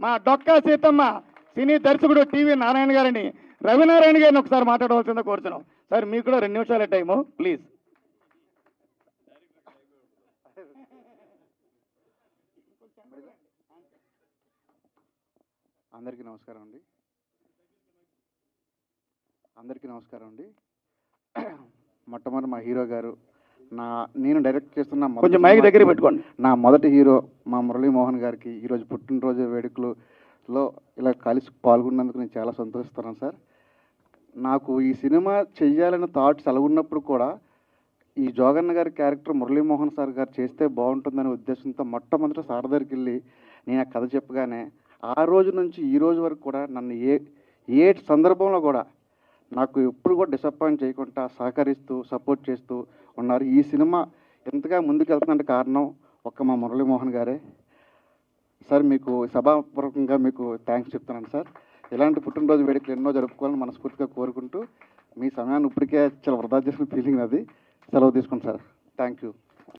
మా డొక్కా సీతమ్మ సినీ దర్శకుడు టీవీ నారాయణ గారిని, రవినారాయణ గారిని ఒకసారి మాట్లాడవలసిందో కోరుతున్నాం. సార్ మీకు కూడా 2 నిమిషాల టైము ప్లీజ్. అందరికీ నమస్కారం అండి. మొట్టమొదటి మా హీరో గారు, నేను డైరెక్ట్ చేస్తున్న కొంచెం మైక్ దగ్గర పెట్టుకోండి. నా మొదటి హీరో మా మురళీమోహన్ గారికి ఈరోజు పుట్టినరోజు వేడుకలలో ఇలా కలిసి పాల్గొన్నందుకు నేను చాలా సంతోషిస్తున్నాను సార్. నాకు ఈ సినిమా చెయ్యాలనే థాట్స్ అలాగున్నప్పుడు కూడా ఈ జోగన్న గారి క్యారెక్టర్ మురళీమోహన్ సార్ గారు చేస్తే బాగుంటుందనే ఉద్దేశంతో మొట్టమొదటి సార్ దగ్గరికి వెళ్ళి నేను ఆ కథ చెప్పగానే ఆ రోజు నుంచి ఈ రోజు వరకు కూడా నన్ను ఏ సందర్భంలో కూడా నాకు ఎప్పుడు కూడా డిసప్పాయింట్ చేయకుండా సహకరిస్తూ సపోర్ట్ చేస్తూ ఉన్నారు. ఈ సినిమా ఎంతగా ముందుకు వెళ్తుందంటే కారణం ఒక్క మా మురళీమోహన్ గారే సార్. మీకు సభాపూర్వకంగా మీకు థ్యాంక్స్ చెప్తున్నాను సార్. ఇలాంటి పుట్టినరోజు వేడుకలు ఎన్నో జరుపుకోవాలని మనస్ఫూర్తిగా కోరుకుంటూ మీ సమయాన్ని ఇప్పటికే చాలా వృధా చేసిన ఫీలింగ్ అది. సెలవు తీసుకుంటాను సార్. Thank you.